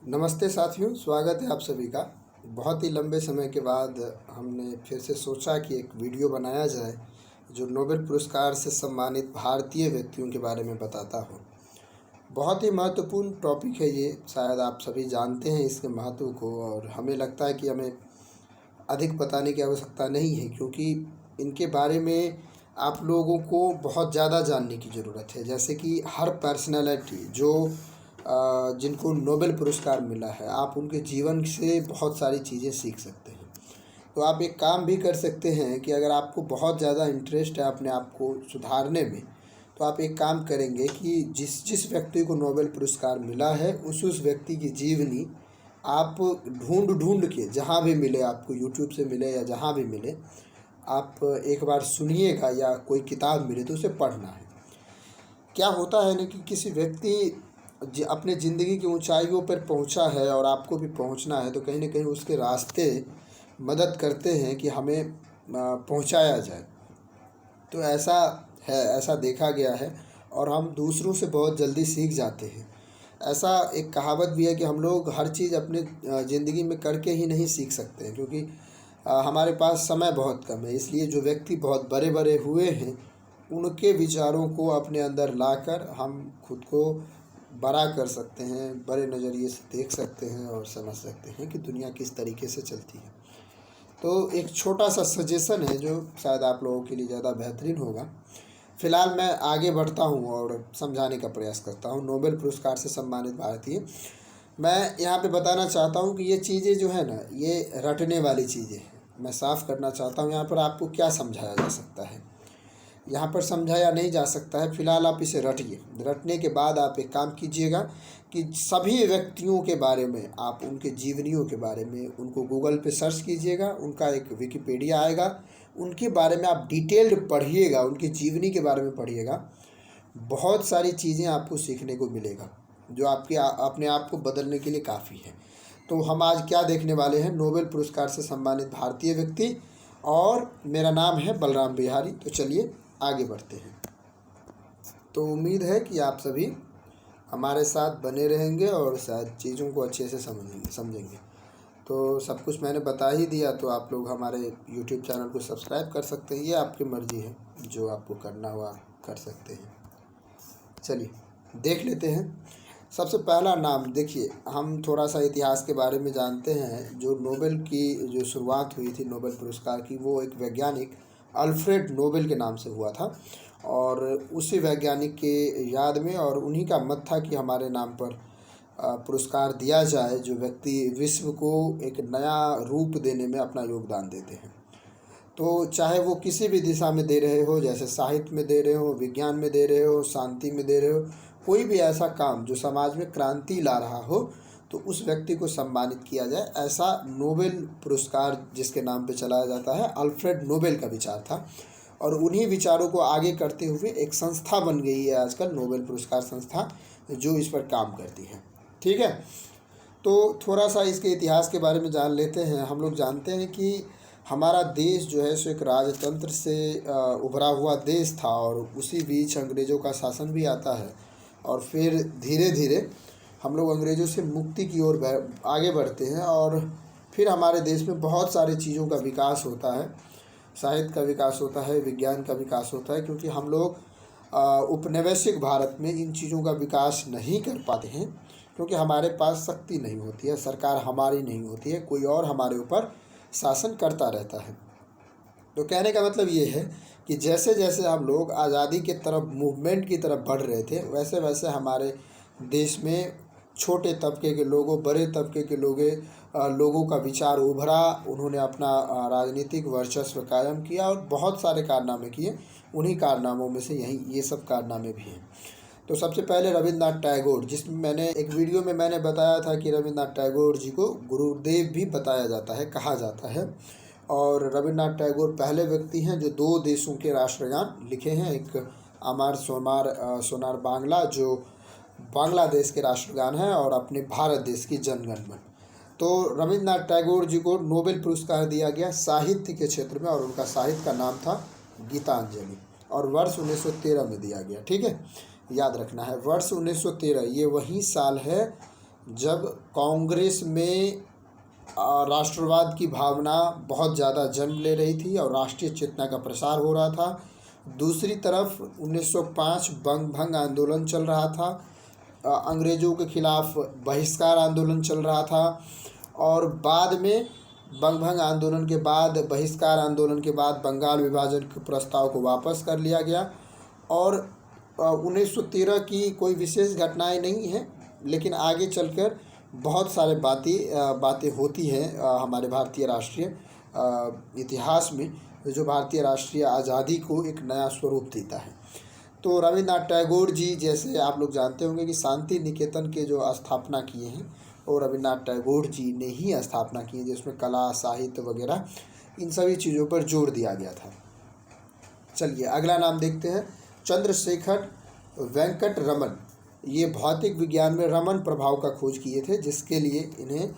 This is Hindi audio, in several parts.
नमस्ते साथियों, स्वागत है आप सभी का। बहुत ही लंबे समय के बाद हमने फिर से सोचा कि एक वीडियो बनाया जाए जो नोबेल पुरस्कार से सम्मानित भारतीय व्यक्तियों के बारे में बताता हो। बहुत ही महत्वपूर्ण टॉपिक है ये, शायद आप सभी जानते हैं इसके महत्व को, और हमें लगता है कि हमें अधिक बताने की आवश्यकता नहीं है क्योंकि इनके बारे में आप लोगों को बहुत ज़्यादा जानने की ज़रूरत है। जैसे कि हर पर्सनैलिटी जो जिनको नोबेल पुरस्कार मिला है, आप उनके जीवन से बहुत सारी चीज़ें सीख सकते हैं। तो आप एक काम भी कर सकते हैं कि अगर आपको बहुत ज़्यादा इंटरेस्ट है अपने आप को सुधारने में, तो आप एक काम करेंगे कि जिस जिस व्यक्ति को नोबेल पुरस्कार मिला है उस व्यक्ति की जीवनी आप ढूंढ ढूंढ के, जहाँ भी मिले आपको, यूट्यूब से मिले या जहाँ भी मिले, आप एक बार सुनिएगा या कोई किताब मिले तो उसे पढ़ना है। क्या होता है ना कि किसी व्यक्ति अपने ज़िंदगी की ऊंचाइयों पर पहुंचा है और आपको भी पहुंचना है, तो कहीं ना कहीं उसके रास्ते मदद करते हैं कि हमें पहुंचाया जाए। तो ऐसा है, ऐसा देखा गया है, और हम दूसरों से बहुत जल्दी सीख जाते हैं। ऐसा एक कहावत भी है कि हम लोग हर चीज़ अपने ज़िंदगी में करके ही नहीं सीख सकते हैं, क्योंकि हमारे पास समय बहुत कम है। इसलिए जो व्यक्ति बहुत बड़े बड़े हुए हैं उनके विचारों को अपने अंदर लाकर हम खुद को बड़ा कर सकते हैं, बड़े नज़रिए से देख सकते हैं और समझ सकते हैं कि दुनिया किस तरीके से चलती है। तो एक छोटा सा सजेशन है जो शायद आप लोगों के लिए ज़्यादा बेहतरीन होगा। फ़िलहाल मैं आगे बढ़ता हूँ और समझाने का प्रयास करता हूँ। नोबेल पुरस्कार से सम्मानित भारतीय, मैं यहाँ पे बताना चाहता हूँ कि ये चीज़ें जो है ना, ये रटने वाली चीज़ें हैं। मैं साफ़ करना चाहता हूँ यहाँ पर आपको क्या समझाया जा सकता है, यहाँ पर समझाया नहीं जा सकता है। फ़िलहाल आप इसे रटिए। रटने के बाद आप एक काम कीजिएगा कि सभी व्यक्तियों के बारे में, आप उनके जीवनियों के बारे में उनको गूगल पे सर्च कीजिएगा। उनका एक विकिपीडिया आएगा, उनके बारे में आप डिटेल्ड पढ़िएगा, उनकी जीवनी के बारे में पढ़िएगा। बहुत सारी चीज़ें आपको सीखने को मिलेगा जो आपके अपने आप को बदलने के लिए काफ़ी है। तो हम आज क्या देखने वाले हैं? नोबेल पुरस्कार से सम्मानित भारतीय व्यक्ति, और मेरा नाम है बलराम बिहारी। तो चलिए आगे बढ़ते हैं। तो उम्मीद है कि आप सभी हमारे साथ बने रहेंगे और शायद चीज़ों को अच्छे से समझेंगे। तो सब कुछ मैंने बता ही दिया, तो आप लोग हमारे यूट्यूब चैनल को सब्सक्राइब कर सकते हैं। ये आपकी मर्ज़ी है, जो आपको करना हुआ कर सकते हैं। चलिए देख लेते हैं। सबसे पहला नाम देखिए, हम थोड़ा सा इतिहास के बारे में जानते हैं। जो नोबेल की जो शुरुआत हुई थी नोबेल पुरस्कार की, वो एक वैज्ञानिक अल्फ्रेड नोबेल के नाम से हुआ था, और उसी वैज्ञानिक के याद में और उन्हीं का मत था कि हमारे नाम पर पुरस्कार दिया जाए, जो व्यक्ति विश्व को एक नया रूप देने में अपना योगदान देते हैं। तो चाहे वो किसी भी दिशा में दे रहे हो, जैसे साहित्य में दे रहे हो, विज्ञान में दे रहे हो, शांति में दे रहे हो, कोई भी ऐसा काम जो समाज में क्रांति ला रहा हो, तो उस व्यक्ति को सम्मानित किया जाए। ऐसा नोबेल पुरस्कार जिसके नाम पे चलाया जाता है, अल्फ्रेड नोबेल का विचार था, और उन्हीं विचारों को आगे करते हुए एक संस्था बन गई है आजकल, नोबेल पुरस्कार संस्था, जो इस पर काम करती है। ठीक है, तो थोड़ा सा इसके इतिहास के बारे में जान लेते हैं। हम लोग जानते हैं कि हमारा देश जो है सो एक राजतंत्र से उभरा हुआ देश था, और उसी बीच अंग्रेज़ों का शासन भी आता है, और फिर धीरे धीरे हम लोग अंग्रेज़ों से मुक्ति की ओर आगे बढ़ते हैं, और फिर हमारे देश में बहुत सारी चीज़ों का विकास होता है। साहित्य का विकास होता है, विज्ञान का विकास होता है, क्योंकि हम लोग उपनिवेशिक भारत में इन चीज़ों का विकास नहीं कर पाते हैं, क्योंकि हमारे पास शक्ति नहीं होती है, सरकार हमारी नहीं होती है, कोई और हमारे ऊपर शासन करता रहता है। तो कहने का मतलब ये है कि जैसे जैसे हम लोग आज़ादी की तरफ, मूवमेंट की तरफ बढ़ रहे थे, वैसे वैसे हमारे देश में छोटे तबके के लोगों, बड़े तबके के लोगों का विचार उभरा। उन्होंने अपना राजनीतिक वर्चस्व कायम किया और बहुत सारे कारनामे किए। उन्हीं कारनामों में से ये सब कारनामे भी हैं। तो सबसे पहले रविंद्रनाथ टैगोर, जिसमें मैंने एक वीडियो में मैंने बताया था कि रविंद्रनाथ टैगोर जी को गुरुदेव भी बताया जाता है, कहा जाता है। और रविंद्रनाथ टैगोर पहले व्यक्ति हैं जो 2 देशों के राष्ट्रगान लिखे हैं। एक अमर सोनार बांग्ला, जो बांग्लादेश के राष्ट्रगान हैं, और अपने भारत देश की जनगण मन। तो रविंद्रनाथ टैगोर जी को नोबेल पुरस्कार दिया गया साहित्य के क्षेत्र में, और उनका साहित्य का नाम था गीतांजलि, और वर्ष 1913 में दिया गया। ठीक है, याद रखना है, वर्ष 1913 ये वही साल है जब कांग्रेस में राष्ट्रवाद की भावना बहुत ज़्यादा जन्म ले रही थी और राष्ट्रीय चेतना का प्रसार हो रहा था। दूसरी तरफ 1905 बंग भंग आंदोलन चल रहा था, अंग्रेज़ों के खिलाफ बहिष्कार आंदोलन चल रहा था। और बाद में बंग भंग आंदोलन के बाद, बहिष्कार आंदोलन के बाद बंगाल विभाजन के प्रस्ताव को वापस कर लिया गया। और 1913 की कोई विशेष घटनाएं नहीं हैं, लेकिन आगे चलकर बहुत सारे बातें होती हैं हमारे भारतीय राष्ट्रीय इतिहास में, जो भारतीय राष्ट्रीय आज़ादी को एक नया स्वरूप देता है। तो रविन्द्रनाथ टैगोर जी, जैसे आप लोग जानते होंगे कि शांति निकेतन के जो स्थापना किए हैं और रविन्द्रनाथ टैगोर जी ने ही स्थापना की है, जिसमें कला, साहित्य वगैरह इन सभी चीज़ों पर जोर दिया गया था। चलिए अगला नाम देखते हैं, चंद्रशेखर वेंकट रमन। ये भौतिक विज्ञान में रमन प्रभाव का खोज किए थे, जिसके लिए इन्हें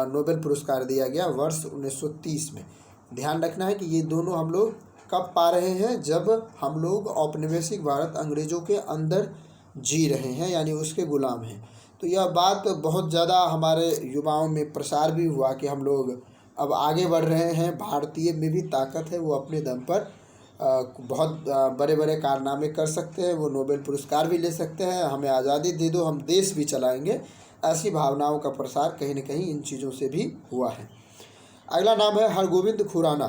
नोबेल पुरस्कार दिया गया वर्ष 1930 में। ध्यान रखना है कि ये दोनों हम लोग कब पा रहे हैं, जब हम लोग औपनिवेशिक भारत अंग्रेज़ों के अंदर जी रहे हैं, यानी उसके गुलाम हैं। तो यह बात बहुत ज़्यादा हमारे युवाओं में प्रसार भी हुआ कि हम लोग अब आगे बढ़ रहे हैं, भारतीय में भी ताकत है, वो अपने दम पर बहुत बड़े बड़े कारनामे कर सकते हैं, वो नोबेल पुरस्कार भी ले सकते हैं, हमें आज़ादी दे दो, हम देश भी चलाएंगे। ऐसी भावनाओं का प्रसार कहीं न कहीं इन चीज़ों से भी हुआ है। अगला नाम है हरगोविंद खुराना।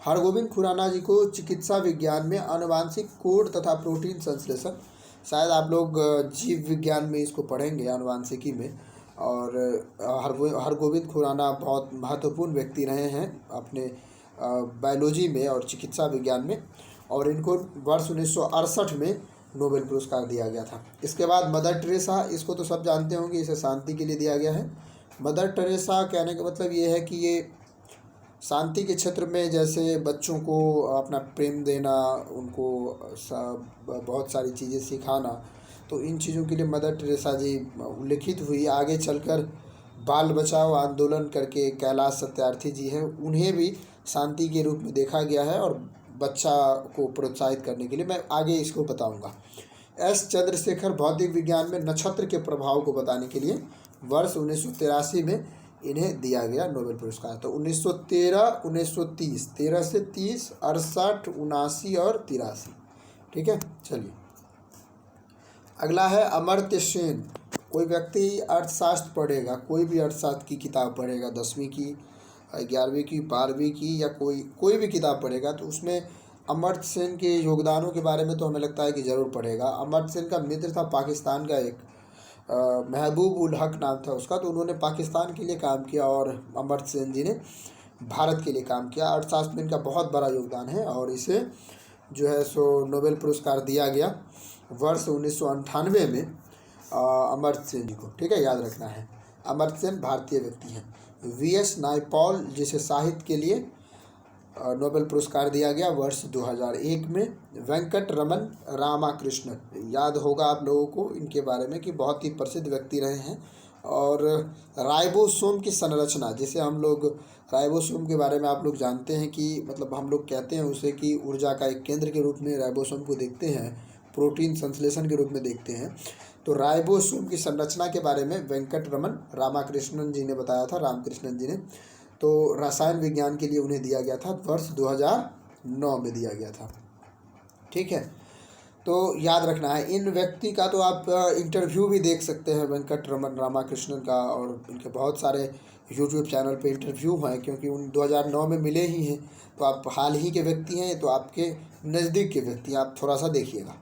हरगोविंद खुराना जी को चिकित्सा विज्ञान में आनुवांशिक कोड तथा प्रोटीन संश्लेषण, शायद आप लोग जीव विज्ञान में इसको पढ़ेंगे, आनुवांशिकी में। और हरगोविंद खुराना बहुत महत्वपूर्ण व्यक्ति रहे हैं अपने बायोलॉजी में और चिकित्सा विज्ञान में, और इनको वर्ष 1968 में नोबेल पुरस्कार दिया गया था। इसके बाद मदर टेरेसा, इसको तो सब जानते होंगे, इसे शांति के लिए दिया गया है। मदर टेरेसा कहने का मतलब ये है कि ये शांति के क्षेत्र में, जैसे बच्चों को अपना प्रेम देना, उनको बहुत सारी चीज़ें सिखाना, तो इन चीज़ों के लिए मदर टेरेसा जी उल्लेखित हुई। आगे चलकर बाल बचाओ आंदोलन करके कैलाश सत्यार्थी जी हैं, उन्हें भी शांति के रूप में देखा गया है और बच्चा को प्रोत्साहित करने के लिए मैं आगे इसको बताऊंगा। एस चंद्रशेखर भौतिक विज्ञान में नक्षत्र के प्रभाव को बताने के लिए वर्ष 1983 में इन्हें दिया गया नोबेल पुरस्कार। तो 1913, 1930, 13 से 30, 68, 79 और 83। ठीक है, चलिए अगला है अमर्त्य सेन। कोई व्यक्ति अर्थशास्त्र पढ़ेगा, कोई भी अर्थशास्त्र की किताब पढ़ेगा, 10वीं की, 11वीं की, 12वीं की, या कोई भी किताब पढ़ेगा, तो उसमें अमर्त्य सेन के योगदानों के बारे में तो हमें लगता है कि ज़रूर पढ़ेगा। अमर्त्य सेन का मित्र था पाकिस्तान का एक, महबूब उल हक नाम था उसका, तो उन्होंने पाकिस्तान के लिए काम किया और अमर्त्य सेन जी ने भारत के लिए काम किया। अर्थशास्त्र में इनका बहुत बड़ा योगदान है और इसे जो है सो नोबेल पुरस्कार दिया गया वर्ष 1998 में अमर्त्य सेन जी को। ठीक है, याद रखना है, अमर्त्य सेन भारतीय व्यक्ति हैं। वीएस नायपॉल, जिसे साहित्य के लिए नोबेल पुरस्कार दिया गया वर्ष 2001 में। वेंकट रमन रामाकृष्णन, याद होगा आप लोगों को इनके बारे में कि बहुत ही प्रसिद्ध व्यक्ति रहे हैं। और राइबोसोम की संरचना, जिसे हम लोग राइबोसोम के बारे में आप लोग जानते हैं कि मतलब हम लोग कहते हैं उसे कि ऊर्जा का एक केंद्र के रूप में राइबोसोम को देखते हैं, प्रोटीन संश्लेषण के रूप में देखते हैं। तो राइबोसोम की संरचना के बारे में वेंकट रमन रामाकृष्णन जी ने बताया था, रामकृष्णन जी ने। तो रसायन विज्ञान के लिए उन्हें दिया गया था, वर्ष 2009 में दिया गया था। ठीक है, तो याद रखना है। इन व्यक्ति का तो आप इंटरव्यू भी देख सकते हैं, वेंकट रमन रामाकृष्णन का, और इनके बहुत सारे यूट्यूब चैनल पे इंटरव्यू हैं, क्योंकि उन 2009 में मिले ही हैं। तो आप हाल ही के व्यक्ति हैं, तो आपके नज़दीक के व्यक्ति, आप थोड़ा सा देखिएगा।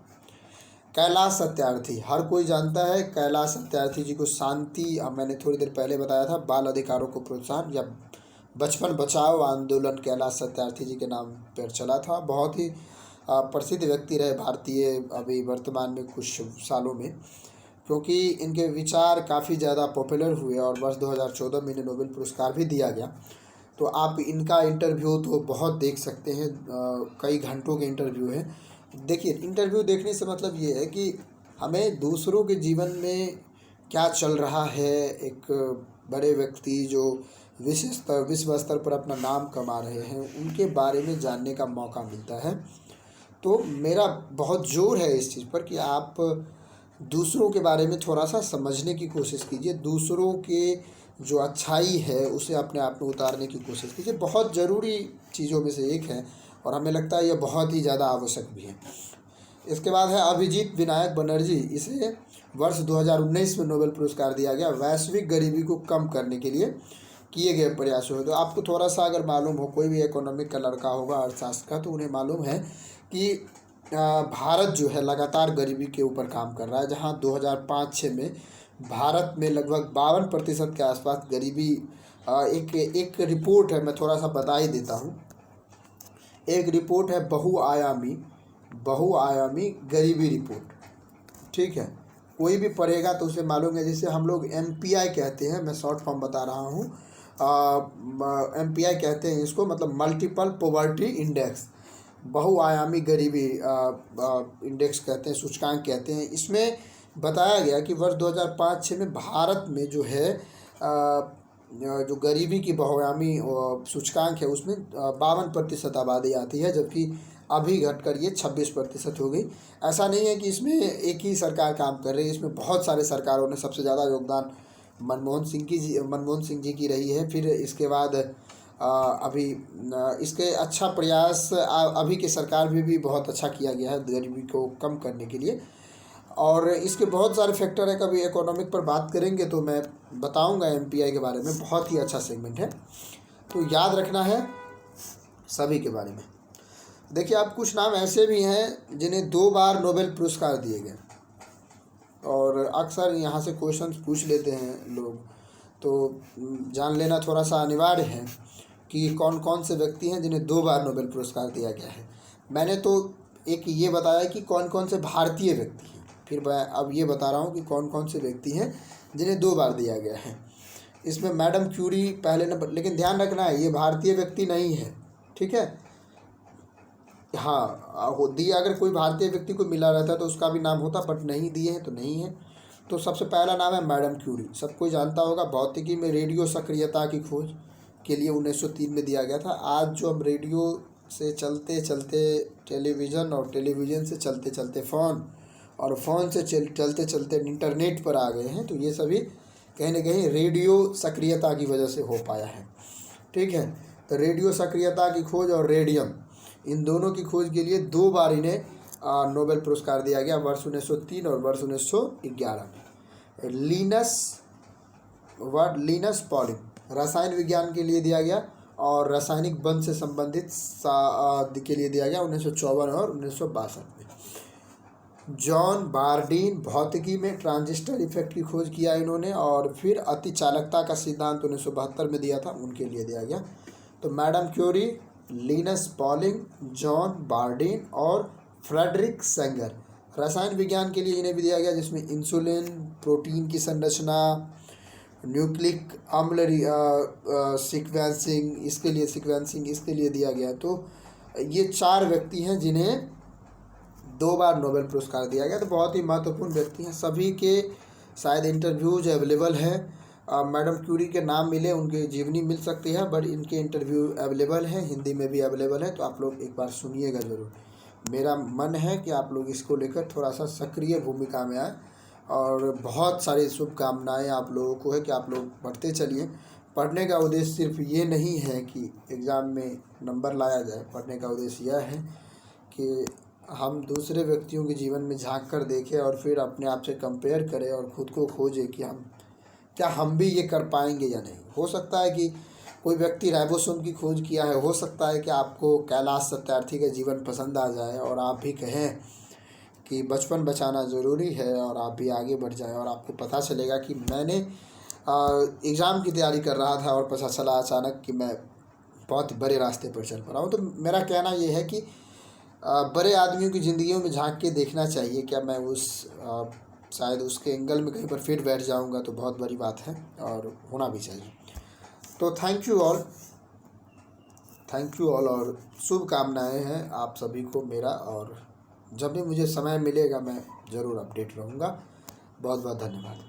कैलाश सत्यार्थी, हर कोई जानता है कैलाश सत्यार्थी जी को। शांति, मैंने थोड़ी देर पहले बताया था, बाल अधिकारों को प्रोत्साहन या बचपन बचाओ आंदोलन कैलाश सत्यार्थी जी के नाम पर चला था। बहुत ही प्रसिद्ध व्यक्ति रहे भारतीय अभी वर्तमान में कुछ सालों में, क्योंकि इनके विचार काफ़ी ज़्यादा पॉपुलर हुए और वर्ष 2014 में इन्हें नोबेल पुरस्कार भी दिया गया। तो आप इनका इंटरव्यू तो बहुत देख सकते हैं, कई घंटों के इंटरव्यू है। देखिए, इंटरव्यू देखने से मतलब ये है कि हमें दूसरों के जीवन में क्या चल रहा है, एक बड़े व्यक्ति जो विश्व स्तर पर अपना नाम कमा रहे हैं, उनके बारे में जानने का मौका मिलता है। तो मेरा बहुत जोर है इस चीज़ पर कि आप दूसरों के बारे में थोड़ा सा समझने की कोशिश कीजिए, दूसरों के जो अच्छाई है उसे अपने आप में उतारने की कोशिश कीजिए। बहुत ज़रूरी चीज़ों में से एक है और हमें लगता है यह बहुत ही ज़्यादा आवश्यक भी है। इसके बाद है अभिजीत विनायक बनर्जी, इसे वर्ष 2019 में नोबेल पुरस्कार दिया गया वैश्विक गरीबी को कम करने के लिए किए गए प्रयासों में। तो आपको थोड़ा सा अगर मालूम हो, कोई भी इकोनॉमिक का लड़का होगा, अर्थशास्त्र का, तो उन्हें मालूम है कि भारत जो है लगातार गरीबी के ऊपर काम कर रहा है। जहां 2005-06 में भारत में लगभग 52% के आसपास गरीबी, एक रिपोर्ट है, मैं थोड़ा सा बता ही देता हूँ। एक रिपोर्ट है बहुआयामी गरीबी रिपोर्ट, ठीक है। कोई भी पढ़ेगा तो उसे मालूम है, जिसे हम लोग MPI कहते हैं, मैं शॉर्ट फॉर्म बता रहा हूँ। MPI कहते हैं इसको, मतलब मल्टीपल पॉवर्टी इंडेक्स, बहुआयामी गरीबी इंडेक्स कहते हैं, सूचकांक कहते हैं। इसमें बताया गया कि वर्ष 2005-06 में भारत में जो है जो गरीबी की बहुआयामी सूचकांक है उसमें 52% आबादी आती है, जबकि अभी घटकर ये 26% हो गई। ऐसा नहीं है कि इसमें एक ही सरकार काम कर रही है, इसमें बहुत सारे सरकारों ने, सबसे ज़्यादा योगदान मनमोहन सिंह जी की रही है। फिर इसके बाद अभी इसके अच्छा प्रयास अभी की सरकार में भी बहुत अच्छा किया गया है गरीबी को कम करने के लिए। और इसके बहुत सारे फैक्टर है, कभी इकोनॉमिक पर बात करेंगे तो मैं बताऊंगा MPI के बारे में, बहुत ही अच्छा सेगमेंट है, तो याद रखना है सभी के बारे में। देखिए, अब कुछ नाम ऐसे भी हैं जिन्हें 2 बार नोबेल पुरस्कार दिए गए, और अक्सर यहाँ से क्वेश्चंस पूछ लेते हैं लोग, तो जान लेना थोड़ा सा अनिवार्य है कि कौन कौन से व्यक्ति हैं जिन्हें 2 बार नोबेल पुरस्कार दिया गया है। मैंने तो एक ये बताया कि कौन कौन से भारतीय व्यक्ति हैं, फिर मैं अब ये बता रहा हूँ कि कौन कौन से व्यक्ति हैं जिन्हें 2 बार दिया गया है। इसमें मैडम क्यूरी पहले नंबर, लेकिन ध्यान रखना है ये भारतीय व्यक्ति नहीं है, ठीक है। हाँ, दिया अगर कोई भारतीय व्यक्ति को मिला रहता तो उसका भी नाम होता, बट नहीं दिए हैं तो नहीं है। तो सबसे पहला नाम है मैडम क्यूरी, सब कोई जानता होगा। भौतिकी में रेडियो सक्रियता की खोज के लिए 1903 में दिया गया था। आज जो हम रेडियो से चलते चलते टेलीविज़न, और टेलीविज़न से चलते चलते फ़ोन, और फ़ोन से चलते चलते इंटरनेट पर आ गए हैं, तो ये सभी कहीं ना कहीं रेडियो सक्रियता की वजह से हो पाया है, ठीक है। तो रेडियो सक्रियता की खोज और रेडियम, इन दोनों की खोज के लिए 2 बार इन्हें नोबेल पुरस्कार दिया गया, वर्ष 1903 और वर्ष 1911 में। लिनस पॉलिंग रसायन विज्ञान के लिए दिया गया, और रासायनिक बंध से संबंधित के लिए दिया गया 1954 और 1962 में। जॉन बार्डीन भौतिकी में ट्रांजिस्टर इफेक्ट की खोज किया इन्होंने, और फिर अति चालकता का सिद्धांत 1972 में दिया था, उनके लिए दिया गया। तो Madame Curie, Linus Pauling, John Bardeen और फ्रेडरिक सेंगर रसायन विज्ञान के लिए इन्हें भी दिया गया, जिसमें इंसुलिन, प्रोटीन की संरचना, न्यूक्लिक अम्ल सीक्वेंसिंग, इसके लिए दिया गया। तो ये 4 व्यक्ति हैं जिन्हें 2 बार नोबेल पुरस्कार दिया गया। तो बहुत ही महत्वपूर्ण व्यक्ति हैं, सभी के शायद इंटरव्यूज अवेलेबल है। मैडम क्यूरी के नाम मिले, उनकी जीवनी मिल सकती है, बट इनके इंटरव्यू अवेलेबल है, हिंदी में भी अवेलेबल है, तो आप लोग एक बार सुनिएगा ज़रूर। मेरा मन है कि आप लोग इसको लेकर थोड़ा सा सक्रिय भूमिका में आए, और बहुत सारी शुभकामनाएं आप लोगों को है कि आप लोग पढ़ते चलिए। पढ़ने का उद्देश्य सिर्फ ये नहीं है कि एग्ज़ाम में नंबर लाया जाए, पढ़ने का उद्देश्य यह है कि हम दूसरे व्यक्तियों के जीवन में झांक कर देखें और फिर अपने आप से कंपेयर करें और ख़ुद को खोजें कि हम भी ये कर पाएंगे या नहीं। हो सकता है कि कोई व्यक्ति राइबोसोम की खोज किया है, हो सकता है कि आपको कैलाश सत्यार्थी का जीवन पसंद आ जाए और आप भी कहें कि बचपन बचाना ज़रूरी है, और आप भी आगे बढ़ जाएं, और आपको पता चलेगा कि मैंने एग्ज़ाम की तैयारी कर रहा था और पता चला अचानक कि मैं बहुत बड़े रास्ते पर चल पड़ा हूँ। तो मेरा कहना ये है कि बड़े आदमियों की ज़िंदगियों में झांक के देखना चाहिए। क्या मैं शायद उसके एंगल में कहीं पर फिट बैठ जाऊंगा तो बहुत बड़ी बात है, और होना भी चाहिए। तो थैंक यू ऑल, और शुभकामनाएं हैं आप सभी को मेरा, और जब भी मुझे समय मिलेगा मैं ज़रूर अपडेट रहूँगा। बहुत बहुत धन्यवाद।